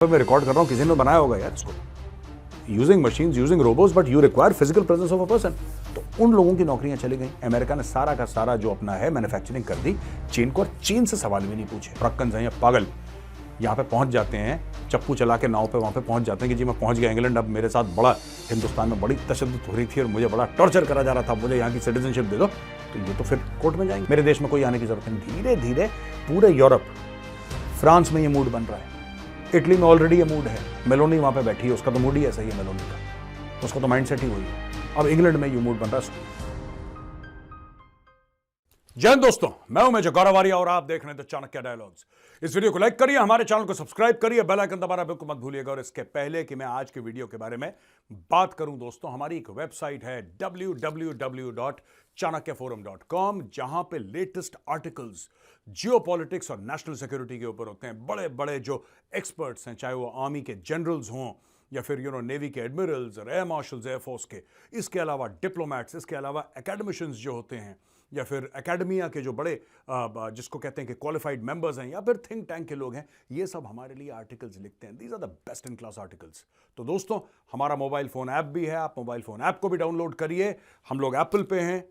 मैं रिकॉर्ड कर रहा हूँ, किसी ने बनाया होगा यार इसको। Using machines, using robots, but you require physical presence of a person. तो उन लोगों की नौकरियां चली गई। अमेरिका ने सारा का सारा जो अपना है मैन्युफैक्चरिंग कर दी चीन को, और चीन से सवाल भी नहीं पूछे। ट्रक्कन हैं पागल, यहाँ पे पहुंच जाते हैं, चप्पू चला के नाव पे वहाँ पे पहुंच जाते हैं कि जी मैं पहुंच गया इंग्लैंड। अब मेरे साथ बड़ा हिंदुस्तान में बड़ी तशद्दुद हो रही थी और मुझे बड़ा टॉर्चर करा जा रहा था, मुझे यहाँ की सिटीजनशिप दे दो। तो ये तो फिर कोर्ट में जाएंगे। मेरे देश में कोई आने की जरूरत नहीं। धीरे धीरे पूरे यूरोप, फ्रांस में ये मूड बन रहा है, इटली में ऑलरेडी ये मूड है। मेलोनी वहाँ पे बैठी है, उसका तो मूड ही ऐसा ही है मेलोनी का, उसका तो माइंडसेट ही हुई है। अब इंग्लैंड में ये मूड बन रहा है। जय हिंद दोस्तों, मैं हूं मेजर गौरव आर्या और आप देख रहे हैं द चाणक्य डायलॉग्स। इस वीडियो को लाइक करिए, हमारे चैनल को सब्सक्राइब करिए, बेल आइकन दबाना बिल्कुल मत भूलिएगा। और इसके पहले कि मैं आज के वीडियो के बारे में बात करूं दोस्तों, हमारी एक वेबसाइट है www.chanakyaforum.com, जहां पे लेटेस्ट आर्टिकल्स जियोपॉलिटिक्स और नेशनल सिक्योरिटी के ऊपर होते हैं। बड़े बड़े जो एक्सपर्ट्स हैं, चाहे वो आर्मी के जनरल्स हों या फिर नेवी के एडमिरल्स और एयर मार्शल्स, एयरफोर्स के, इसके अलावा डिप्लोमैट्स, इसके अलावा एकेडमिशियंस जो होते हैं, या फिर एकेडमिया के जो बड़े जिसको कहते हैं कि क्वालिफाइड मेंबर्स हैं, या फिर थिंक टैंक के लोग हैं, ये सब हमारे लिए आर्टिकल्स लिखते हैं। These are the best in class articles. तो दोस्तों, हमारा मोबाइल फोन ऐप भी है, आप मोबाइल फोन ऐप को भी डाउनलोड करिए। हम लोग एप्पल पे हैं,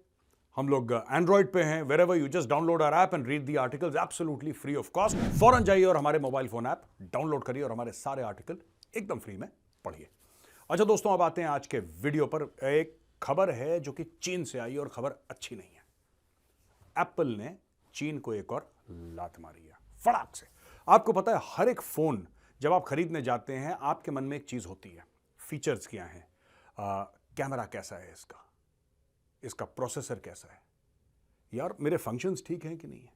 हम लोग एंड्रॉइड पे हैं। Wherever you just download our app and read the articles absolutely free of cost. फौरन जाइए और हमारे मोबाइल फोन ऐप डाउनलोड करिए और हमारे सारे आर्टिकल एकदम फ्री में पढ़िए। अच्छा दोस्तों, अब आते हैं आज के वीडियो पर। एक खबर है जो कि चीन से आई और खबर अच्छी नहीं है। एप्पल ने चीन को एक और लात मारी है फड़ाक से। आपको पता है, हर एक फोन जब आप खरीदने जाते हैं, आपके मन में एक चीज होती है, फीचर्स क्या हैं, कैमरा कैसा है इसका, इसका प्रोसेसर कैसा है, यार मेरे फंक्शंस ठीक हैं कि नहीं है।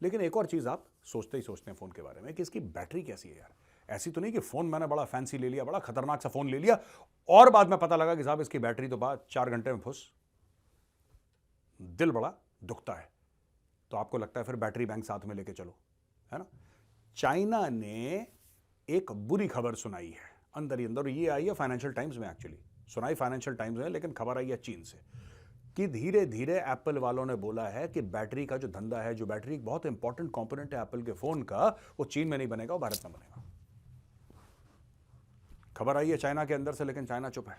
लेकिन एक और चीज आप सोचते ही सोचते हैं फोन के बारे में कि इसकी बैटरी कैसी है। यार ऐसी तो नहीं कि फोन मैंने बड़ा फैंसी ले लिया, बड़ा खतरनाक सा फोन ले लिया और बाद में पता लगा कि साहब इसकी बैटरी तो बाद 4 घंटे में फुस, दिल बड़ा दुखता है। तो आपको लगता है फिर बैटरी बैंक साथ में लेके चलो, है ना। चाइना ने एक बुरी खबर सुनाई है अंदर ही अंदर। ये आई है फाइनेंशियल टाइम्स में, एक्चुअली सुनाई फाइनेंशियल टाइम्स में, लेकिन खबर आई है चीन से कि धीरे धीरे एप्पल वालों ने बोला है कि बैटरी का जो धंधा है, जो बैटरी एक बहुत इंपॉर्टेंट कंपोनेंट है एप्पल के फोन का, वो चीन में नहीं बनेगा, वो भारत में बनेगा। खबर आई है चाइना के अंदर से, लेकिन चाइना चुप है।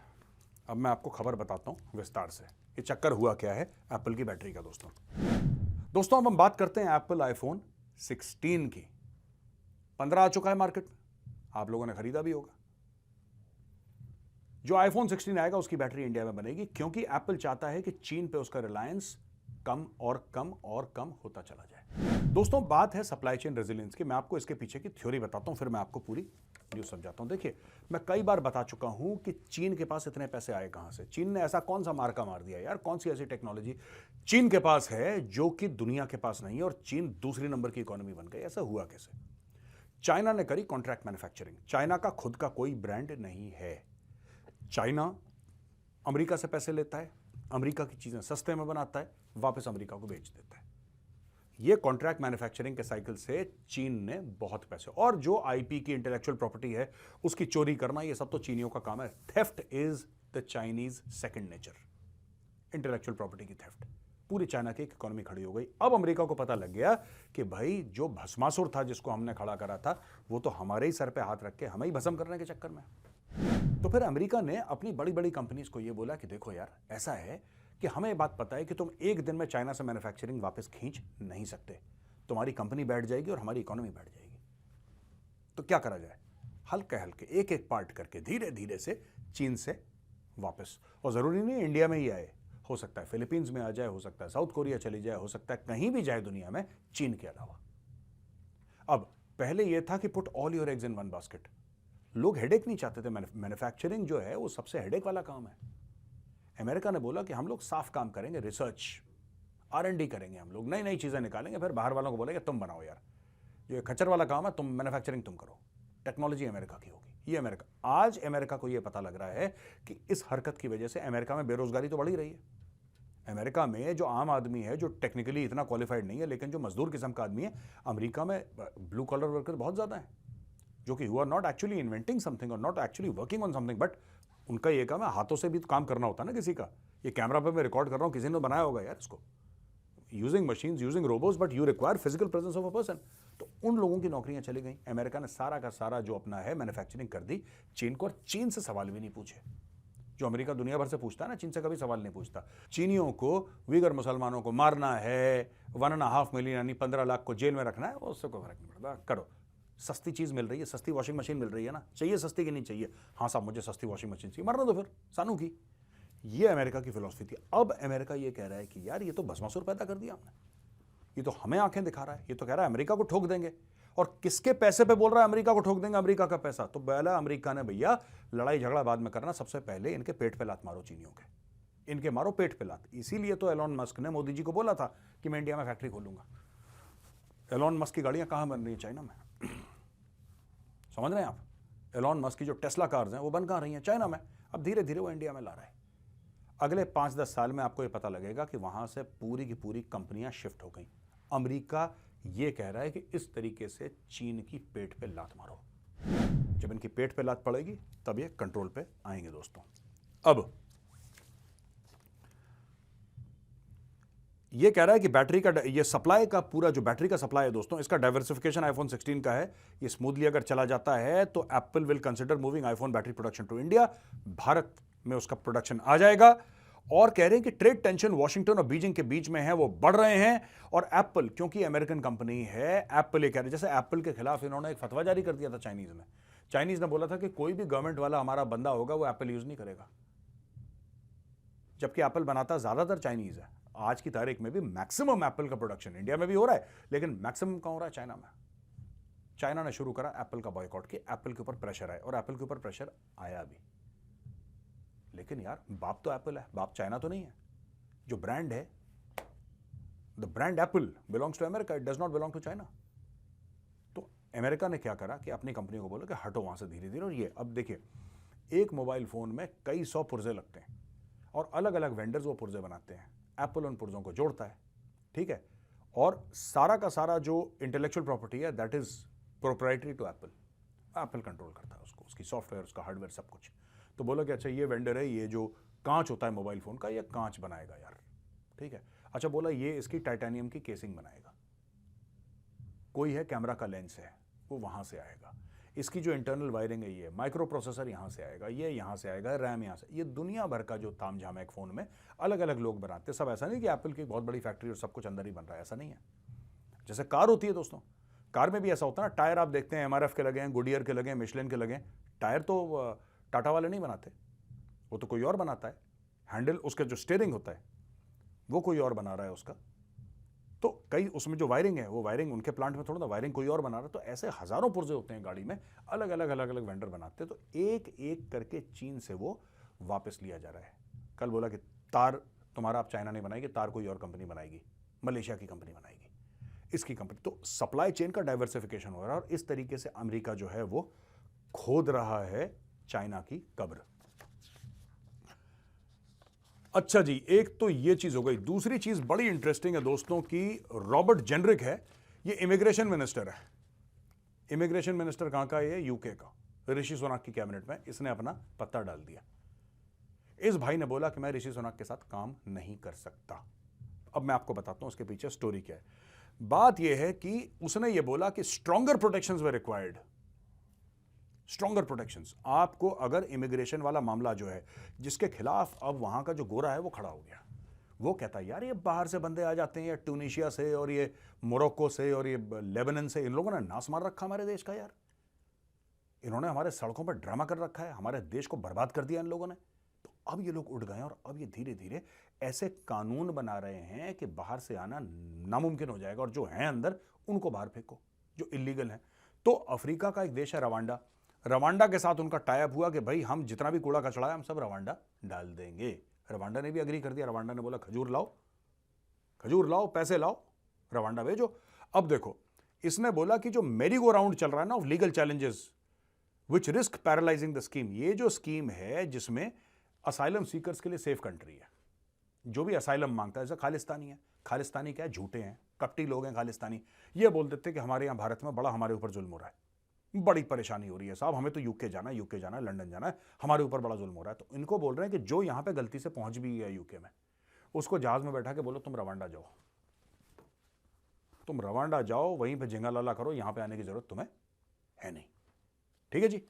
अब मैं आपको खबर बताता हूं विस्तार से, ये चक्कर हुआ क्या है एप्पल की बैटरी का। दोस्तों अब हम बात करते हैं एप्पल आईफोन 16 की। 15 आ चुका है मार्केट में, आप लोगों ने खरीदा भी होगा। जो आईफोन 16 आएगा उसकी बैटरी इंडिया में बनेगी, क्योंकि एप्पल चाहता है कि चीन पे उसका रिलायंस कम और कम और कम होता चला जाए। दोस्तों बात है सप्लाई चेन रेजिलियंस की। मैं आपको इसके पीछे की थ्योरी बताता हूं, फिर मैं आपको पूरी न्यूज़ समझाता हूं। देखिए, मैं कई बार बता चुका हूं कि चीन के पास इतने पैसे आए कहां से। चीन ने ऐसा कौन सा मार्का मार दिया यार, कौन सी ऐसी टेक्नोलॉजी चीन के पास है जो कि दुनिया के पास नहीं है, और चीन दूसरी नंबर की इकोनॉमी बन गई। ऐसा हुआ कैसे? चाइना ने करी कॉन्ट्रैक्ट मैन्युफैक्चरिंग। चाइना का खुद का कोई ब्रांड नहीं है। चाइना अमेरिका से पैसे लेता है, अमेरिका की चीजें सस्ते में बनाता है, वापस अमेरिका को बेच देता है। ये कॉन्ट्रैक्ट मैन्युफैक्चरिंग के साइकिल से चीन ने बहुत पैसे, और जो आईपी की इंटेलेक्चुअल प्रॉपर्टी है उसकी चोरी करना, ये सब तो चीनियों का काम है। Theft is the Chinese second nature. Intellectual property की थेफ्ट, पूरी चाइना की इकोनॉमी खड़ी हो गई। अब अमेरिका को पता लग गया कि भाई जो भस्मासुर था जिसको हमने खड़ा करा था, वो तो हमारे ही सर पे हाथ रख के हमें ही भस्म करने के चक्कर में। तो फिर अमेरिका ने अपनी बड़ी बड़ी कंपनीज को ये बोला कि देखो यार, ऐसा है कि हमें ये बात पता है कि तुम एक दिन में चाइना से मैन्युफैक्चरिंग वापस खींच नहीं सकते, तुम्हारी कंपनी बैठ जाएगी और हमारी इकोनॉमी बैठ जाएगी। तो क्या करा जाए? हल्के हल्के एक एक पार्ट करके धीरे धीरे से चीन से वापस, और जरूरी नहीं इंडिया में ही आए, हो सकता है फिलीपींस में आ जाए, हो सकता है साउथ कोरिया चली जाए, हो सकता है कहीं भी जाए दुनिया में चीन के अलावा। अब पहले यह था कि put all your eggs in one basket. लोग हेडेक नहीं चाहते थे। मैन्युफैक्चरिंग जो है वो सबसे हेडेक वाला काम है। अमेरिका ने बोला कि हम लोग साफ काम करेंगे, रिसर्च R&D करेंगे, हम लोग नई नई चीजें निकालेंगे, फिर बाहर वालों को बोलेंगे तुम बनाओ यार, ये खच्चर वाला काम है, तुम मैन्युफैक्चरिंग तुम करो, टेक्नोलॉजी अमेरिका की होगी। ये अमेरिका, आज अमेरिका को ये पता लग रहा है कि इस हरकत की वजह से अमेरिका में बेरोजगारी तो बढ़ ही रही है। अमेरिका में जो आम आदमी है, जो टेक्निकली इतना क्वालिफाइड नहीं है, लेकिन जो मजदूर किस्म का आदमी है, अमेरिका में ब्लू कॉलर वर्कर बहुत ज्यादा है, जो कि who are not actually inventing something और not actually working on something, but उनका ये काम है, हाथों से भी तो काम करना होता है ना किसी का। ये कैमरा पे मैं रिकॉर्ड कर रहा हूं, किसी ने बनाया होगा यार इसको। Using machines, using robots, but you require physical presence of a person. तो उन लोगों की नौकरियां चली गई। अमेरिका ने सारा का सारा जो अपना है मैन्युफैक्चरिंग कर दी चीन को, और चीन से सवाल भी नहीं पूछे। जो अमेरिका दुनिया भर से पूछता है ना, चीन से कभी सवाल नहीं पूछता। चीनियों को, वीगर मुसलमानों को मारना है, 1.5 मिलियन यानी 15 लाख को जेल में रखना है, उससे कोई फर्क नहीं पड़ता, करो। सस्ती चीज मिल रही है, सस्ती वॉशिंग मशीन मिल रही है ना, चाहिए सस्ती की नहीं चाहिए, हाँ साहब मुझे सस्ती वॉशिंग मशीन चाहिए, मरना दो फिर सानू की। ये अमेरिका की फिलॉसफी थी। अब अमेरिका ये कह रहा है कि यार ये तो भस्मासुर पैदा कर दिया हमने, ये तो हमें आंखें दिखा रहा है, ये तो कह रहा है अमेरिका को ठोक देंगे। और किसके पैसे पे बोल रहा है अमेरिका को ठोक देंगे? अमेरिका का पैसा। तो पहला अमेरिका ने भैया लड़ाई झगड़ा बाद में करना, सबसे पहले इनके पेट पे लात मारो चीनियों के, इनके मारो पेट पे लात। इसीलिए तो एलॉन मस्क ने मोदी जी को बोला था कि मैं इंडिया में फैक्ट्री खोलूंगा। एलॉन मस्क की गाड़ियां कहां बन रही हैं? चाइना में। समझ रहे हैं आप? एलॉन मस्क की जो टेस्ला कार्स हैं वो बन कहां रही हैं? चाइना में। अब धीरे धीरे वो इंडिया में ला रहा है। अगले 5-10 साल में आपको ये पता लगेगा कि वहां से पूरी की पूरी कंपनियां शिफ्ट हो गई। अमेरिका ये कह रहा है कि इस तरीके से चीन की पेट पे लात मारो। जब इनकी पेट पे लात पड़ेगी तब ये कंट्रोल पे आएंगे दोस्तों। अब ये कह रहा है कि बैटरी का, ये सप्लाई का पूरा जो बैटरी का सप्लाई है दोस्तों, इसका डाइवर्सिफिकेशन आईफोन 16 का है। ये स्मूथली अगर चला जाता है तो Apple will consider moving iPhone battery production to India. भारत में उसका प्रोडक्शन आ जाएगा। और कह रहे हैं कि ट्रेड टेंशन वॉशिंगटन और बीजिंग के बीच में है, वो बढ़ रहे हैं। और एप्पल, क्योंकि अमेरिकन कंपनी है, एप्पल ये कह रहे हैं, जैसे एप्पल के खिलाफ इन्होंने एक फतवा जारी कर दिया था चाइनीज में। चाइनीज ने बोला था कि कोई भी गवर्नमेंट वाला हमारा बंदा होगा वो एप्पल यूज नहीं करेगा, जबकि एप्पल बनाता ज्यादातर चाइनीज है। आज की तारीख में भी मैक्सिमम एप्पल का प्रोडक्शन इंडिया में भी हो रहा है, लेकिन मैक्सिमम कहां हो रहा है? चाइना में। चाइना ने शुरू करा एप्पल का बॉयकॉट, कि एप्पल के ऊपर प्रेशर आए, और एप्पल के ऊपर प्रेशर आया भी। लेकिन यार बाप तो एप्पल है, बाप चाइना तो नहीं है। जो ब्रांड है, the brand Apple belongs to America, it does not belong to China. तो अमेरिका ने क्या करा कि अपनी कंपनी को बोला कि हटो वहां से धीरे धीरे। और ये अब देखिए, एक मोबाइल फोन में कई 100 पुर्जे लगते हैं और अलग अलग वेंडर्स वो पुर्जे बनाते हैं। एप्पल उन पुर्जों को जोड़ता है, ठीक है, और सारा का सारा जो इंटेलेक्चुअल प्रॉपर्टी है that is proprietary to Apple. Apple control करता है उसको, उसकी सॉफ्टवेयर, उसका हार्डवेयर, सब कुछ। तो बोला कि अच्छा ये वेंडर है, ये जो कांच होता है मोबाइल फोन का, ये कांच बनाएगा यार, ठीक है। अच्छा बोला ये इसकी टाइटेनियम की केसिंग बनाएगा। कोई है कैमरा का लेंस है, वो वहां से आएगा। इसकी जो इंटरनल वायरिंग है, ये माइक्रो प्रोसेसर यहां से आएगा, ये यहां से आएगा, रैम यहां से। ये दुनिया भर का जो तामझाम है एक फोन में, अलग अलग लोग बनाते हैं सब। ऐसा नहीं कि एप्पल की बहुत बड़ी फैक्ट्री और सब कुछ अंदर ही बन रहा है, ऐसा नहीं है। जैसे कार होती है दोस्तों, कार में भी ऐसा होता है ना, टायर आप देखते हैं एमआरएफ के लगे हैं, गुडियर के लगे हैं, मिशलिन के लगे हैं। टायर तो टाटा वाले नहीं बनाते, वो तो कोई और बनाता है। हैंडल, उसका जो स्टीयरिंग होता है वो कोई और बना रहा है उसका। तो कई उसमें जो वायरिंग है, वो वायरिंग उनके प्लांट में थोड़ा ना, वायरिंग कोई और बना रहा है। तो ऐसे हजारों पुर्जे होते हैं गाड़ी में, अलग अलग वेंडर बनाते हैं। तो एक एक करके चीन से वो वापस लिया जा रहा है। कल बोला कि तार तुम्हारा आप चाइना नहीं बनाएगी, तार कोई और कंपनी बनाएगी, मलेशिया की कंपनी बनाएगी, इसकी कंपनी। तो सप्लाई चेन का डाइवर्सिफिकेशन हो रहा है और इस तरीके से अमेरिका जो है वो खोद रहा है चाइना की कब्र। अच्छा जी, एक तो ये चीज हो गई। दूसरी चीज बड़ी इंटरेस्टिंग है दोस्तों की, रॉबर्ट जेनरिक है, ये इमिग्रेशन मिनिस्टर है। इमिग्रेशन मिनिस्टर कहां का? ये यूके का, ऋषि सुनक की कैबिनेट में इसने अपना पत्ता डाल दिया। इस भाई ने बोला कि मैं ऋषि सुनक के साथ काम नहीं कर सकता। अब मैं आपको बताता हूं उसके पीछे स्टोरी क्या है। बात यह है कि उसने ये बोला कि stronger protections were required. Stronger protections, आपको अगर इमिग्रेशन वाला मामला जो है, जिसके खिलाफ अब वहां का जो गोरा है वो खड़ा हो गया, वो कहता है यार ये बाहर से बंदे आ जाते हैं, ट्यूनीशिया से और ये मोरक्को से और ये लेबनान से, इन लोगों ने नाश मार रखा हमारे देश का यार। इन्होंने हमारे सड़कों पर ड्रामा कर रखा है, हमारे देश को बर्बाद कर दिया इन लोगों ने। तो अब ये लोग उठ गए और अब ये धीरे धीरे ऐसे कानून बना रहे हैं कि बाहर से आना नामुमकिन हो जाएगा और जो हैं अंदर उनको बाहर फेंको, जो इलीगल हैं। तो अफ्रीका का एक देश है रवांडा, रवांडा के साथ उनका टाई अप हुआ कि भाई हम जितना भी कूड़ा कचड़ा है हम सब रवांडा डाल देंगे। रवांडा ने भी अग्री कर दिया। रवांडा ने बोला खजूर लाओ, पैसे लाओ, रवांडा भेजो। अब देखो, इसने बोला कि जो मेरी गो राउंड चल रहा है ना of legal challenges which risk paralysing the scheme, ये जो स्कीम है जिसमें असाइलम सीकर्स के लिए सेफ कंट्री है, जो भी असाइलम मांगता है, जैसे खालिस्तानी है, खालिस्तानी क्या है, झूठे हैं, कपटी लोग हैं खालिस्तानी, ये बोल देते कि हमारे यहां भारत में बड़ा हमारे ऊपर जुल्म हो रहा है, बड़ी परेशानी हो रही है साहब, हमें तो यूके जाना है, लंदन जाना है, हमारे ऊपर बड़ा जुल्म हो रहा है। तो इनको बोल रहे हैं कि जो यहां पे गलती से पहुंच भी गया यूके में, उसको जहाज में बैठा के बोलो तुम रवांडा जाओ, तुम रवांडा जाओ, वहीं पे झिंगालाला करो, यहां पे आने की जरूरत तुम्हें है नहीं। ठीक है जी।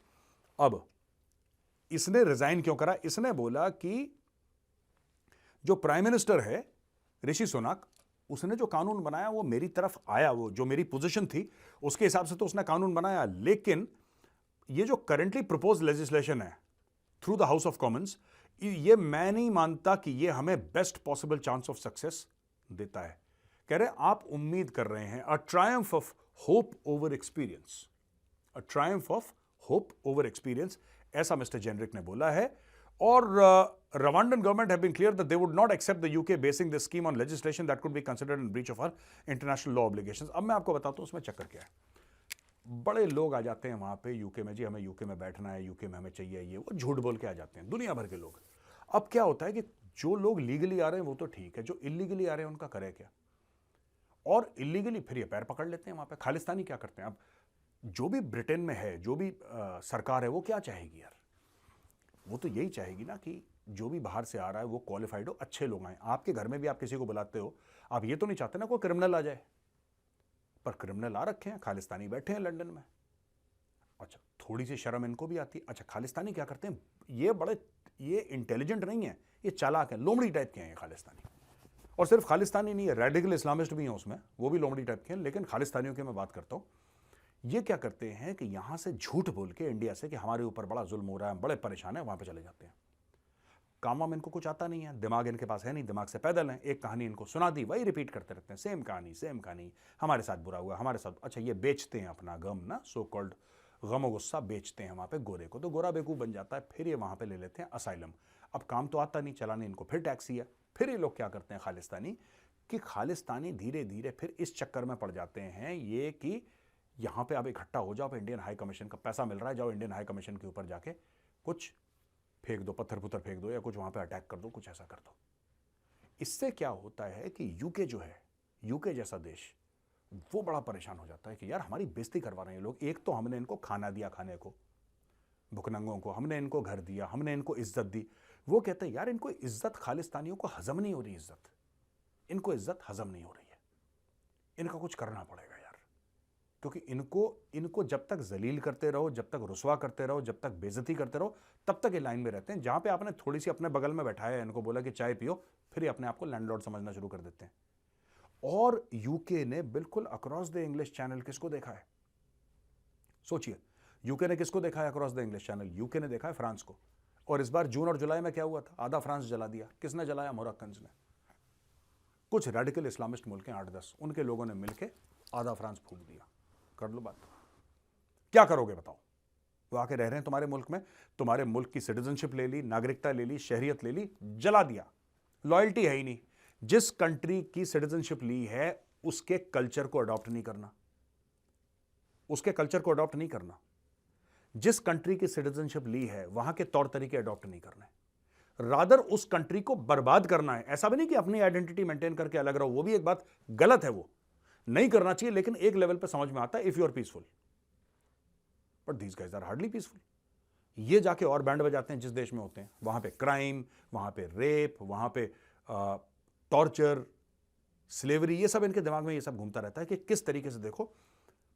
अब इसने रिजाइन क्यों करा? इसने बोला कि जो प्राइम मिनिस्टर है ऋषि सुनक, उसने जो कानून बनाया वो मेरी तरफ आया, वो जो मेरी पोजीशन थी उसके हिसाब से तो उसने कानून बनाया, लेकिन ये जो करंटली प्रपोज लेजिस्लेशन है through the House of Commons, ये मैं नहीं मानता कि ये हमें best possible chance of success देता है। कह रहे आप उम्मीद कर रहे हैं a triumph of hope over experience, a triumph of hope over experience, ऐसा मिस्टर जेनरिक ने बोला है। और Rwandan government have been clear that they would not accept the UK basing this scheme on legislation that could be considered in breach of our international law obligations। अब मैं आपको बताता हूं उसमें चक्कर क्या है। बड़े लोग आ जाते हैं वहां पे यूके में, जी हमें यूके में बैठना है, यूके में हमें चाहिए ये, वो झूठ बोल के आ जाते हैं दुनिया भर के लोग। अब क्या होता है कि जो लोग लीगली आ रहे हैं वो तो ठीक है, जो इलीगली आ रहे हैं उनका करे क्या? और इलीगली फिर ये पैर पकड़ लेते हैं वहां पे। खालिस्तानी क्या करते हैं? अब जो भी ब्रिटेन में है, जो भी सरकार है, वो क्या चाहेगी यार? वो तो यही चाहेगी ना कि जो भी बाहर से आ रहा है वो क्वालिफाइड हो, अच्छे लोग आए। आपके घर में भी आप किसी को बुलाते हो, आप ये तो नहीं चाहते ना कोई क्रिमिनल आ जाए, पर क्रिमिनल आ रखे हैं, खालिस्तानी बैठे हैं लंदन में। अच्छा, थोड़ी सी शर्म इनको भी आती है। अच्छा, खालिस्तानी क्या करते हैं? ये इंटेलिजेंट नहीं है, ये चालाक है, लोमड़ी टाइप के हैं ये खालिस्तानी। और सिर्फ खालिस्तानी नहीं है, रेडिकल इस्लामिस्ट भी हैं उसमें, वो भी लोमड़ी टाइप के हैं। लेकिन खालिस्तानियों की मैं बात करता हूं, ये क्या करते हैं कि यहां से झूठ बोल के इंडिया से कि हमारे ऊपर बड़ा जुल्म हो रहा है, बड़े परेशान है, वहां पे चले जाते हैं। काम वाम इनको कुछ आता नहीं है, दिमाग इनके पास है नहीं, दिमाग से पैदल है। एक कहानी इनको सुना दी, वही रिपीट करते रहते हैं, सेम कहानी, हमारे साथ बुरा हुआ, हमारे साथ। अच्छा, ये बेचते हैं अपना गम ना, सो कॉल्ड गम गुस्सा बेचते हैं वहां पे गोरे को, तो गोरा बेवकूफ बन जाता है। फिर ये वहां पे ले लेते हैं असाइलम। अब काम तो आता नहीं, चलाने इनको फिर टैक्सी है। फिर ये लोग क्या करते हैं खालिस्तानी धीरे धीरे फिर इस चक्कर में पड़ जाते हैं ये कि यहां पे आप इकट्ठा हो जाओ, इंडियन हाई कमीशन का पैसा मिल रहा है, जाओ इंडियन हाई कमीशन के ऊपर जाके कुछ फेंक दो, पत्थर पुत्थर फेंक दो, या कुछ वहां पे अटैक कर दो, कुछ ऐसा कर दो। इससे क्या होता है कि यूके जो है, यूके जैसा देश, वो बड़ा परेशान हो जाता है कि यार हमारी बेइज्जती करवा रहे हैं लोग। एक तो हमने इनको खाना दिया, खाने को भुखनंगों को, हमने इनको घर दिया, हमने इनको इज्जत दी। वो कहते हैं यार इनको इज्जत, खालिस्तानियों को हजम नहीं हो रही इज्जत, इनको इज्जत हजम नहीं हो रही है, इनका कुछ करना पड़ेगा यार। क्योंकि इनको जब तक जलील करते रहो, जब तक रुसवा करते रहो, जब तक बेइज्जती करते रहो, तब तक ये लाइन में रहते हैं। जहां पे आपने थोड़ी सी अपने बगल में बैठाया, इनको बोला कि चाय पियो, फिर ये अपने आप को लैंडलॉर्ड समझना शुरू कर देते हैं। और यूके ने बिल्कुल अक्रॉस द इंग्लिश चैनल किसको देखा है? सोचिए, यूके ने किसको देखा है across the English channel? UK ने देखा है फ्रांस को। और इस बार जून और जुलाई में क्या हुआ था? आधा फ्रांस जला दिया। किसने जलाया? मोरक्कन्स ने। कुछ रेडिकल इस्लामिस्ट मुल्क हैं 8-10, उनके लोगों ने मिलकर आधा फ्रांस फूक दिया। कर लो बात, क्या करोगे बताओ? वो आके रह रहे हैं तुम्हारे मुल्क में, तुम्हारे मुल्क की सिटीजनशिप ले ली, नागरिकता ले ली, शहरियत ले ली, जला दिया। लॉयल्टी है ही नहीं। जिस कंट्री की सिटीजनशिप ली है उसके कल्चर को अडॉप्ट नहीं करना, उसके कल्चर को अडॉप्ट नहीं करना। जिस कंट्री की सिटीजनशिप ली है वहां के तौर तरीके अडॉप्ट नहीं करने, रादर उस कंट्री को बर्बाद करना है। ऐसा भी नहीं कि अपनी आइडेंटिटी मेंटेन करके अलग रहो, वो भी एक बात गलत है, वो नहीं करना चाहिए। लेकिन एक लेवल पे समझ में आता है if you are peaceful, but these guys are hardly peaceful. ये जाके और बैंड बजाते हैं जिस देश में होते हैं, वहां पे क्राइम, वहां पे रेप, वहां पे टॉर्चर, स्लेवरी, ये सब इनके दिमाग में ये सब घूमता रहता है कि किस तरीके से। देखो,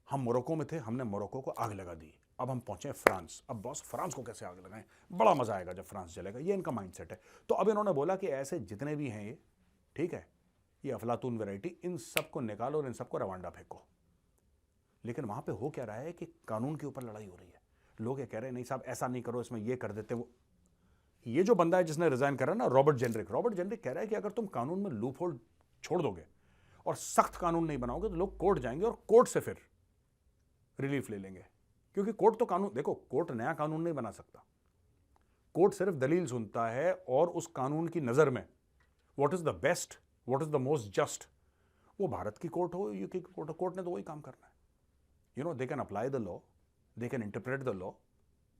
हम मोरक्को में थे, हमने मोरक्को को आग लगा दी, अब हम पहुंचे फ्रांस, अब बॉस फ्रांस को कैसे आग लगाएं, बड़ा मजा आएगा जब फ्रांस जलेगा, ये इनका माइंडसेट है। तो अब इन्होंने बोला कि ऐसे जितने भी हैं ये, ठीक है, ये अफलातून वैरायटी, इन सबको निकालो और इन सबको रवांडा फेंको। लेकिन वहां पे हो क्या रहा है कि कानून के ऊपर लड़ाई हो रही है। लोग ये कह रहे हैं नहीं साहब ऐसा नहीं करो, इसमें ये कर देते वो। ये जो बंदा है जिसने रिजाइन करा ना, रॉबर्ट जेनरिक कह रहा है कि अगर तुम कानून में लूप होल छोड़ दोगे और सख्त कानून नहीं बनाओगे तो लोग कोर्ट जाएंगे और कोर्ट से फिर रिलीफ ले लेंगे। क्योंकि कोर्ट तो कानून, देखो, कोर्ट नया कानून नहीं बना सकता, कोर्ट सिर्फ दलील सुनता है और उस कानून की नजर में what is the best, what is the most just, वो भारत की कोर्ट हो, यूके की कोर्ट हो, कोर्ट ने तो वही काम करना है। You know, they can apply the law, they can interpret the law,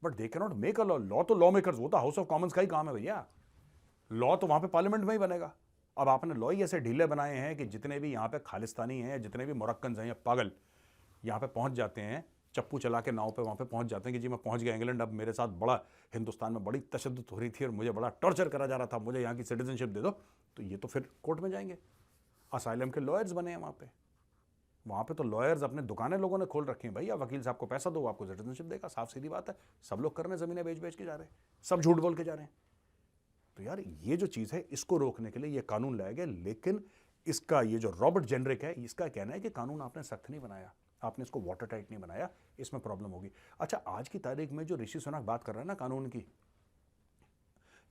but they can not make a law. Law तो लॉ मेकर्स, वो तो हाउस ऑफ कॉमन्स का ही काम है भैया। लॉ तो वहां पे पार्लियामेंट में ही बनेगा। अब आपने लॉ ही ऐसे ढीले बनाए हैं कि जितने भी यहाँ पे खालिस्तानी हैं, जितने भी मोरक्कन्स हैं या पागल यहाँ पे पहुंच जाते हैं, चप्पू चला के नाव पे वहाँ पे पहुंच जाते हैं कि जी मैं पहुंच गया इंग्लैंड, अब मेरे साथ बड़ा हिंदुस्तान में बड़ी तशद्दुद हो रही थी और मुझे बड़ा टॉर्चर करा जा रहा था, मुझे यहाँ की सिटीजनशिप दे दो। तो ये तो फिर कोर्ट में जाएंगे, असाइलम के लॉयर्स बने हैं वहाँ पे। वहां पे तो लॉयर्स अपने दुकानें लोगों ने खोल रखी हैं, भैया वकील साहब को पैसा दो, आपको सिटीजनशिप देगा, साफ सीधी बात है। सब लोग कर रहे हैं, जमीनें बेच बेच के जा रहे हैं, सब झूठ बोल के जा रहे हैं। तो यार ये जो चीज है, इसको रोकने के लिए ये कानून लाया गया, लेकिन इसका ये जो रॉबर्ट जेनरिक है, इसका कहना है कि कानून आपने सख्त नहीं बनाया, आपने इसको वाटर टाइट नहीं बनाया, इसमें प्रॉब्लम होगी। अच्छा, आज की तारीख में जो ऋषि सुनक बात कर रहा है ना कानून की,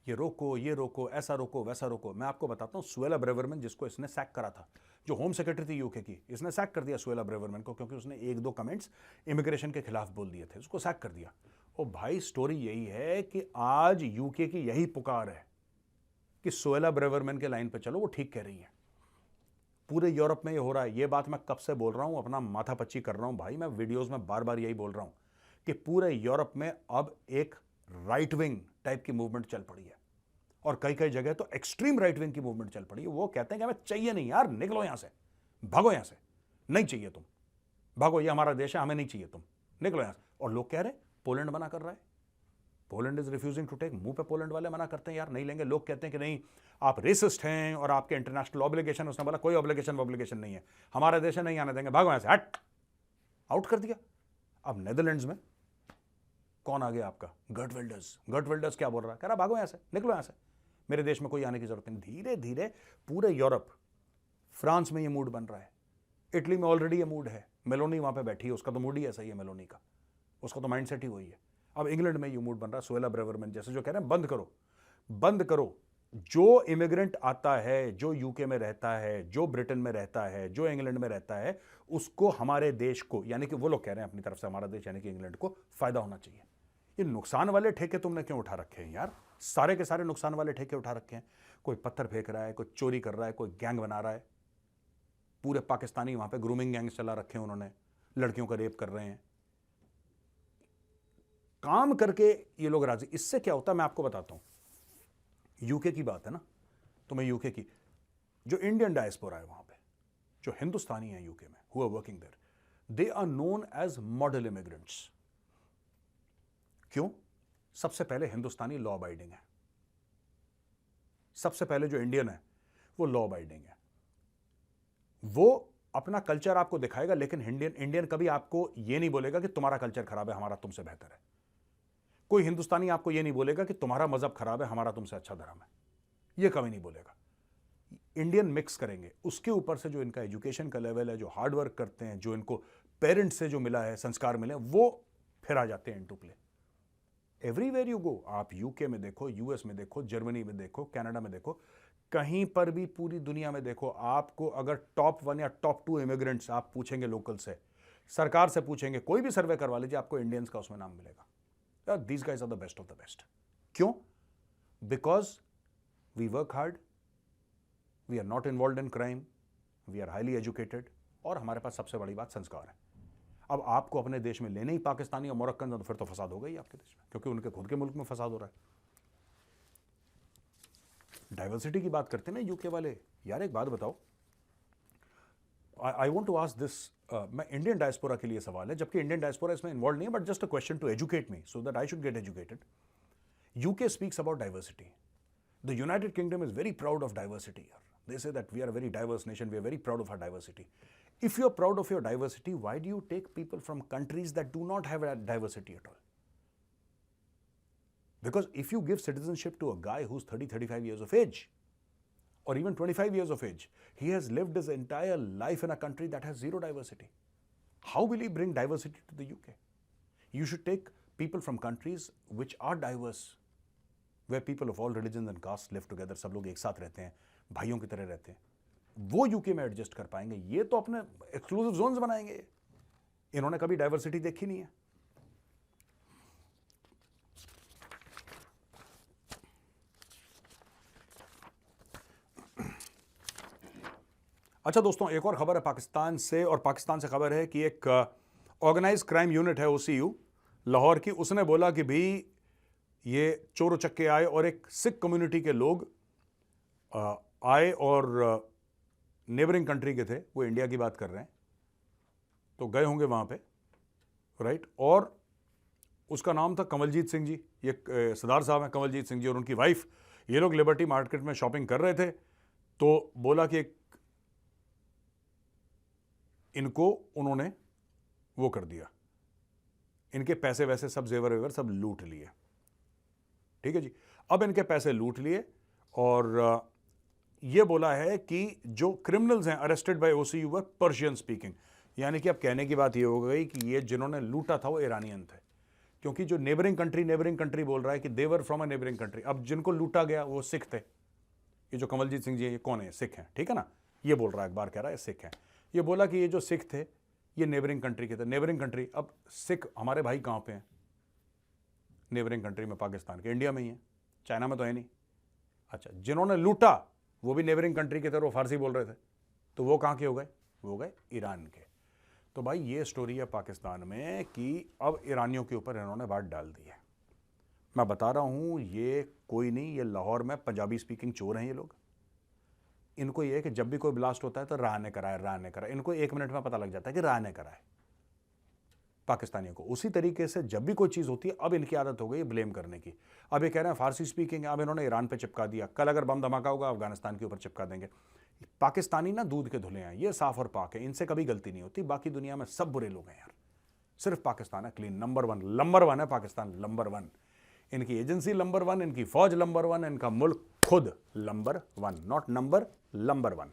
ये रोको, ऐसा रोको, वैसा रोको, मैं आपको बताता हूं, सुएला ब्रेवरमैन जिसको इसने सैक करा था, जो होम सेक्रेटरी थी यूके की, इसने सैक कर दिया सुएला ब्रेवरमैन को, क्योंकि उसने एक दो कमेंट्स इमिग्रेशन के खिलाफ बोल दिए थे, उसको सैक कर दिया। और भाई स्टोरी यही है कि आज यूके की यही पुकार है कि सुएला ब्रेवरमैन के लाइन पे चलो, वो ठीक कह रही है। पूरे यूरोप में ये हो रहा है, ये बात मैं कब से बोल रहा हूं, अपना माथा पच्ची कर रहा हूं भाई, मैं वीडियोस में बार बार यही बोल रहा हूं कि पूरे यूरोप में अब एक राइट विंग टाइप की मूवमेंट चल पड़ी है, और कई कई जगह तो एक्सट्रीम राइट विंग की मूवमेंट चल पड़ी है। वो कहते हैं कि हमें चाहिए नहीं यार, निकलो यहां से, भागो यहां से, नहीं चाहिए तुम, भागो, ये हमारा देश है, हमें नहीं चाहिए तुम, निकलो यहां से। और लोग कह रहे हैं पोलैंड मना कर रहा है, Poland is refusing to take, मुंह पे पोलैंड वाले मना करते हैं यार नहीं लेंगे। लोग कहते हैं कि नहीं आप रेसिस्ट हैं और आपके इंटरनेशनल ऑब्लिगेशन, उसने बोला कोई ऑब्लिगेशन नहीं है, हमारा देश है, नहीं आने देंगे, भागो यहां से, हट, आउट कर दिया। अब नेदरलैंड्स में कौन आ गया आपका, गर्ट विल्डर्स क्या बोल रहा है, कह रहा भागो यहां से, निकलो यहां से, मेरे देश में कोई आने की जरूरत नहीं। धीरे धीरे पूरे यूरोप, फ्रांस में ये मूड बन रहा है, इटली में ऑलरेडी ये मूड है, मेलोनी वहां पे बैठी है, उसका तो मूड ही ऐसा ही है मेलोनी का, उसका तो माइंडसेट ही वही है। अब इंग्लैंड में ये मूड बन रहा है, सुएला ब्रेवरमैन जैसे जो कह रहे हैं बंद करो, जो इमिग्रेंट आता है, जो यूके में रहता है, जो ब्रिटेन में रहता है, जो इंग्लैंड में रहता है, उसको हमारे देश को, यानी कि वो लोग कह रहे हैं अपनी तरफ से हमारा देश यानी कि इंग्लैंड को फायदा होना चाहिए। ये नुकसान वाले ठेके तुमने क्यों उठा रखे हैं यार, सारे के सारे नुकसान वाले ठेके उठा रखे हैं। कोई पत्थर फेंक रहा है, कोई चोरी कर रहा है, कोई गैंग बना रहा है, पूरे पाकिस्तानी वहां पे ग्रूमिंग गैंग चला रखे हैं उन्होंने, लड़कियों का रेप कर रहे हैं, काम करके ये लोग राजी। इससे क्या होता है मैं आपको बताता हूं, यूके की बात है ना, तो मैं यूके की जो इंडियन डायस्पोरा है वहां पे, जो हिंदुस्तानी है यूके में who are working there, they are known as model immigrants. क्यों? सबसे पहले हिंदुस्तानी लॉ अबाइडिंग है, सबसे पहले जो इंडियन है वो लॉ अबाइडिंग है, वो अपना कल्चर आपको दिखाएगा, लेकिन इंडियन कभी आपको ये नहीं बोलेगा कि तुम्हारा कल्चर खराब है, हमारा तुमसे बेहतर है। कोई हिंदुस्तानी आपको ये नहीं बोलेगा कि तुम्हारा मजहब खराब है, हमारा तुमसे अच्छा धर्म है, ये कभी नहीं बोलेगा। इंडियन मिक्स करेंगे, उसके ऊपर से जो इनका एजुकेशन का लेवल है, जो हार्ड वर्क करते हैं, जो इनको पेरेंट्स से जो मिला है, संस्कार मिले, वो फिर आ जाते हैं into play. Everywhere you go, आप यूके में देखो, यूएस में देखो, जर्मनी में देखो, कनाडा में देखो, कहीं पर भी पूरी दुनिया में देखो, आपको अगर टॉप 1 या टॉप 2 इमिग्रेंट्स आप पूछेंगे लोकल से, सरकार से पूछेंगे, कोई भी सर्वे करवा लीजिए, आपको इंडियंस का उसमें नाम मिलेगा। These guys are the best of the best. क्यों? Because we work hard, we are not involved in crime, we are highly educated, और हमारे पास सबसे बड़ी बात संस्कार है। अब आपको अपने देश में लेने ही पाकिस्तानी और मोरक्कन, तो फिर तो फसाद हो गई आपके देश में, क्योंकि उनके खुद के मुल्क में फसाद हो रहा है। डाइवर्सिटी की बात करते हैं ना यूके वाले, यार एक बात बताओ, I want to ask this, मैं इंडियन डायस्पोरा के लिए सवाल है, जबकि इंडियन डायस्पोरा इसमें इन्वॉल्व नहीं है, but just a question to educate me so that I should get educated. UK speaks about diversity, the United Kingdom is very proud of diversity. They say that we are a very diverse nation, we are very proud of our diversity. If you are proud of your diversity, why do you take people from countries that do not have a diversity at all? Because if you give citizenship to a guy who's 30, 35 years of age, or even 25 years of age, he has lived his entire life in a country that has zero diversity. How will he bring diversity to the UK? You should take people from countries which are diverse, where people of all religions and castes live together, सब लोग एक साथ रहते हैं, भाइयों की तरह रहते हैं, वो यूके में एडजस्ट कर पाएंगे। ये तो अपने एक्सक्लूसिव जोन्स बनाएंगे, इन्होंने कभी डाइवर्सिटी देखी नहीं है। अच्छा दोस्तों, एक और खबर है पाकिस्तान से, और पाकिस्तान से खबर है कि एक ऑर्गेनाइज क्राइम यूनिट है OCU लाहौर की, उसने बोला कि भी ये चोर उचक्के आए और एक सिख कम्युनिटी के लोग आए और नेबरिंग कंट्री के थे, वो इंडिया की बात कर रहे हैं, तो गए होंगे वहाँ पे, राइट, और उसका नाम था कमलजीत सिंह जी, ये सरदार साहब हैं कमलजीत सिंह जी और उनकी वाइफ। ये लोग लिबर्टी मार्केट में शॉपिंग कर रहे थे, तो बोला कि इनको उन्होंने वो कर दिया, इनके पैसे वैसे सब जेवर वेवर सब लूट लिए। ठीक है जी। अब इनके पैसे लूट लिए और ये बोला है कि जो क्रिमिनल्स हैं arrested by OCU were Persian speaking, यानी कि अब कहने की बात ये हो गई कि ये जिन्होंने लूटा था वो ईरानियन थे, क्योंकि जो नेबरिंग कंट्री बोल रहा है कि देवर फ्रॉम अ नेबरिंग कंट्री। अब जिनको लूटा गया वो सिख थे। ये जो कमलजीत सिंह जी ये कौन है? सिख हैं, ठीक है ना। ये बोल रहा है, अखबार कह रहा है सिख हैं। ये बोला कि ये जो सिख थे ये नेबरिंग कंट्री के थे। नेबरिंग कंट्री, अब सिख हमारे भाई कहां पे हैं? नेबरिंग कंट्री में, पाकिस्तान के, इंडिया में ही है, चाइना में तो है नहीं। अच्छा, जिन्होंने लूटा वो भी नेबरिंग कंट्री के थे, वो फारसी बोल रहे थे, तो वो कहां के हो गए? वो गए ईरान के। तो भाई ये स्टोरी है पाकिस्तान में कि अब ईरानियों के ऊपर इन्होंने बात डाल दी है। मैं बता रहा हूं, ये कोई नहीं, ये लाहौर में पंजाबी स्पीकिंग चोर हैं ये लोग। इनको ये है कि जब भी कोई ब्लास्ट होता है तो राह ने कराए। इनको 1 मिनट में पता लग जाता है कि राह ने कराए पाकिस्तानियों को। उसी तरीके से जब भी कोई चीज़ होती है, अब इनकी आदत हो गई ब्लेम करने की। अब ये कह रहे हैं फारसी स्पीकिंग है, अब इन्होंने ईरान पे चिपका दिया। कल अगर बम धमाका होगा अफगानिस्तान के ऊपर चिपका देंगे। पाकिस्तानी ना दूध के धुले हैं, ये साफ और पाक है, इनसे कभी गलती नहीं होती। बाकी दुनिया में सब बुरे लोग हैं यार, सिर्फ पाकिस्तान है क्लीन। नंबर वन है पाकिस्तान, नंबर 1। इनकी एजेंसी नंबर 1, इनकी फौज नंबर 1, इनका मुल्क खुद नंबर 1, नॉट नंबर 1।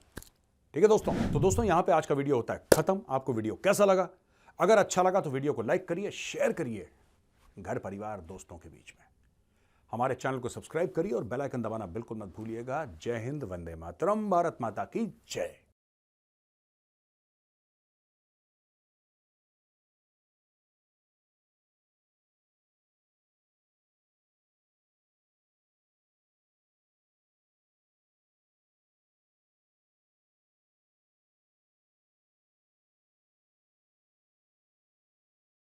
ठीक है दोस्तों। तो दोस्तों यहां पे आज का वीडियो होता है खत्म। आपको वीडियो कैसा लगा? अगर अच्छा लगा तो वीडियो को लाइक करिए, शेयर करिए घर परिवार दोस्तों के बीच में। हमारे चैनल को सब्सक्राइब करिए और बेल आइकन दबाना बिल्कुल मत भूलिएगा। जय हिंद, वंदे मातरम, भारत माता की जय।